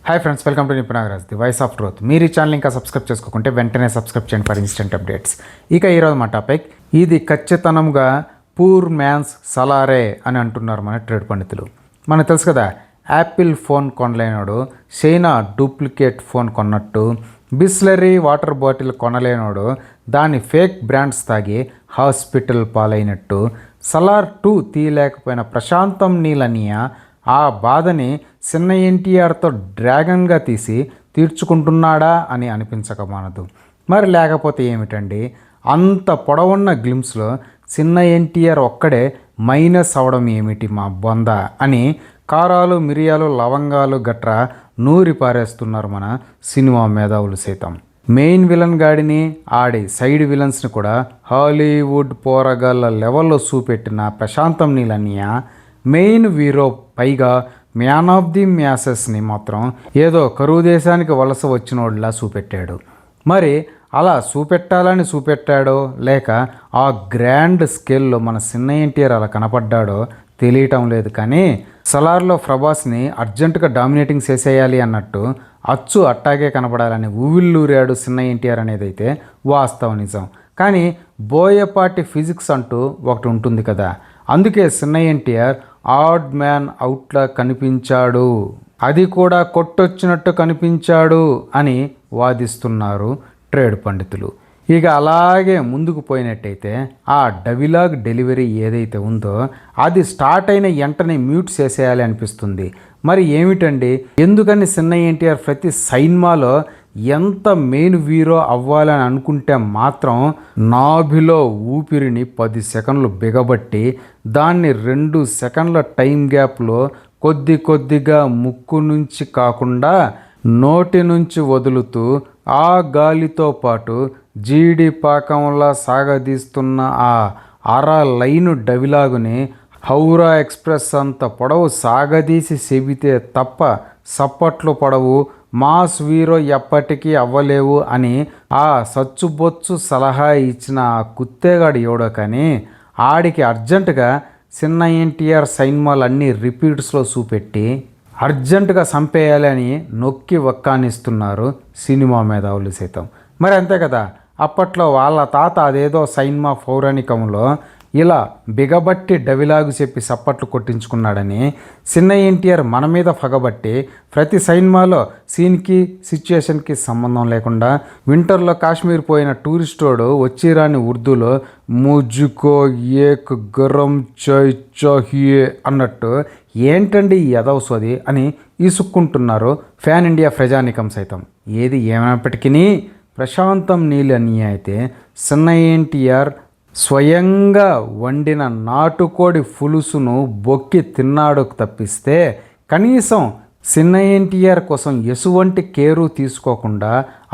Hi friends, welcome to Nipun Nagaraj, the voice of truth. మీరు ఈ channel ఇంకా సబ్స్క్రైబ్ చేసుకోకుంటే వెంటనే సబ్స్క్రైబ్ చేయండి ఫర్ ఇన్స్టెంట్ అప్డేట్స్. ఇక ఈరోజు మా టాపిక్, ఇది ఖచ్చితంగా పూర్ మ్యాన్స్ సలారే అని అంటున్నారు మన ట్రేడ్ పండితులు. మనకు తెలుసు కదా, యాపిల్ ఫోన్ కొనలేనోడు చైనా డూప్లికేట్ ఫోన్ కొన్నట్టు, బిస్లరీ వాటర్ బాటిల్ కొనలేనోడు దాని ఫేక్ బ్రాండ్స్ తాగి హాస్పిటల్ పాలైనట్టు, సలార్ 2 తీయలేకపోయిన ప్రశాంతం నీలనియా ఆ బాధని చిన్న ఎన్టీఆర్తో డ్రాగన్గా తీసి తీర్చుకుంటున్నాడా అని అనిపించకమానదు. మరి లేకపోతే ఏమిటండి, అంత పొడవున్న గ్లిమ్స్లో చిన్న ఎన్టీఆర్ ఒక్కడే మైనస్ అవడం ఏమిటి మా బొంద అని కారాలు మిరియాలు లవంగాలు గట్రా నూరి పారేస్తున్నారు మన సినిమా మేధావులు సైతం. మెయిన్ విలన్ గాడిని ఆడి సైడ్ విలన్స్ని కూడా హాలీవుడ్ పోరగాళ్ళ లెవెల్లో చూపెట్టిన ప్రశాంతం నీలనియా మెయిన్ హీరో, పైగా మ్యాన్ ఆఫ్ ది మ్యాసెస్ని మాత్రం ఏదో కరువు దేశానికి వలస వచ్చినోడిలా చూపెట్టాడు. మరి అలా చూపెట్టాలని చూపెట్టాడో లేక ఆ గ్రాండ్ స్కేల్లో మన చిన్న ఎన్టీఆర్ అలా కనపడ్డాడో తెలియటం లేదు. కానీ సలార్లో ప్రభాస్ని అర్జెంటుగా డామినేటింగ్ చేసేయాలి అన్నట్టు అచ్చు అట్టాగే కనపడాలని ఊవిల్లూరాడు చిన్న ఎన్టీఆర్ అనేది అయితే వాస్తవ నిజం. కానీ బోయపాటి ఫిజిక్స్ అంటూ ఒకటి ఉంటుంది కదా, అందుకే చిన్న ఎన్టీఆర్ ఆడ్ మ్యాన్ అవుట్లా కనిపించాడు, అది కూడా కొట్టొచ్చినట్టు కనిపించాడు అని వాదిస్తున్నారు ట్రేడ్ పండితులు. ఇక అలాగే ముందుకు పోయినట్టయితే ఆ డైలాగ్ డెలివరీ ఏదైతే ఉందో అది స్టార్ట్ అయిన వెంటనే మ్యూట్ చేసేయాలి అనిపిస్తుంది. మరి ఏమిటండి, ఎందుకని చిన్న ఎన్టీఆర్ ప్రతి సినిమాలో ఎంత మెయిన్ హీరో అవ్వాలని అనుకుంటే మాత్రం నాభిలో ఊపిరిని 10 సెకండ్లు బిగబట్టి దాన్ని 2 సెకండ్ల టైం గ్యాప్లో కొద్దిగా ముక్కు నుంచి కాకుండా నోటి నుంచి వదులుతూ ఆ గాలితో పాటు జీడి పాకంలా సాగదీస్తున్న ఆ అర లైను డైలాగుని హౌరా ఎక్స్ప్రెస్ అంత పొడవు సాగదీసి చెబితే తప్ప సప్పట్లు పొడవు మాస్ హీరో ఎప్పటికీ అవ్వలేవు అని ఆ సచ్చుబొచ్చు సలహా ఇచ్చిన ఆ కుత్తేగాడు ఎవడో. కానీ ఆడికి అర్జెంటుగా చిన్న ఎన్టీఆర్ సినిమాలన్నీ రిపీట్స్లో చూపెట్టి అర్జెంటుగా చంపేయాలి అని నొక్కి వక్కానిస్తున్నారు సినిమా మేధావులు సైతం. మరి అంతే కదా, అప్పట్లో వాళ్ళ తాత అదేదో సినిమా పౌరాణికంలో ఇలా బిగబట్టి డైలాగు చెప్పి సప్పట్లు కొట్టించుకున్నాడని చిన్న ఎన్టీఆర్ మన మీద పగబట్టి ప్రతి సినిమాలో సీన్కి సిచ్యుయేషన్కి సంబంధం లేకుండా వింటర్లో కాశ్మీర్ పోయిన టూరిస్టోడు వచ్చిరాని ఉర్దూలో ముజుకో ఏక్ గరం చాయ్ చాహియే అన్నట్టు ఏంటండి ఈ యదవసోది అని ఈసుక్కుంటున్నారు ఫ్యాన్ ఇండియా ప్రజానికం సైతం. ఏది ఏమైనప్పటికీ ప్రశాంతం నీలనియా అయితే చిన్న ఎన్టీఆర్ స్వయంగా వండిన నాటుకోడి పులుసును బొక్కి తిన్నాడు తప్పిస్తే కనీసం చిన్న ఎన్టీఆర్ కోసం ఎటువంటి కేరు తీసుకోకుండా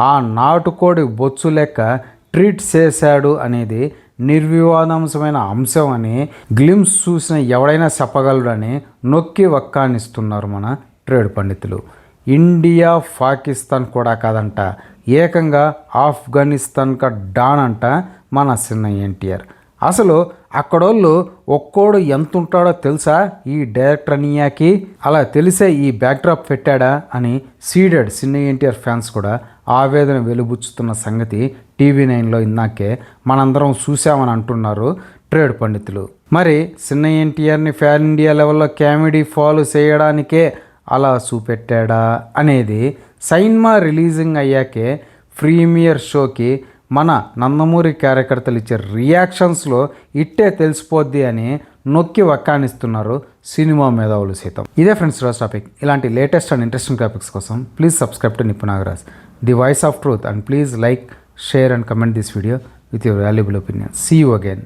ఆ నాటుకోడి బొచ్చు లెక్క ట్రీట్ చేశాడు అనేది నిర్వివాదాంశమైన అంశం అని గ్లిమ్స్ చూసిన ఎవడైనా చెప్పగలడని నొక్కి వక్కానిస్తున్నారు మన ట్రేడ్ పండితులు. ఇండియా పాకిస్తాన్ కూడా కాదంట, ఏకంగా ఆఫ్ఘనిస్తాన్ కా డాన్ అంట మన చిన్న ఎన్టీఆర్. అసలు అక్కడోళ్ళు ఒక్కోడు ఎంత ఉంటాడో తెలుసా ఈ డైరెక్టర్ అనియాకి? అలా తెలిసే ఈ బ్యాక్డ్రాప్ పెట్టాడా అని సీడెడ్ చిన్న ఎన్టీఆర్ ఫ్యాన్స్ కూడా ఆవేదన వెలుబుచ్చుతున్న సంగతి TV9లో ఇందాకే మనందరం చూసామని అంటున్నారు ట్రేడ్ పండితులు. మరి చిన్న ఎన్టీఆర్ని ఫ్యాన్ ఇండియా లెవెల్లో కామెడీ ఫాలో చేయడానికే అలా చూపెట్టాడా అనేది సినిమా రిలీజింగ్ అయ్యాకే ప్రీమియర్ షోకి మన నందమూరి కార్యకర్తలు ఇచ్చే రియాక్షన్స్లో ఇట్టే తెలిసిపోద్ది అని నొక్కి వక్కానిస్తున్నారు సినిమా మేధావులు సైతం. ఇదే ఫ్రెండ్స్ రోజు టాపిక్. ఇలాంటి లేటెస్ట్ అండ్ ఇంట్రెస్టింగ్ టాపిక్స్ కోసం please subscribe to Nipun Nagaraj, the voice of truth, and please like, share and comment this video with your valuable opinion. See you again.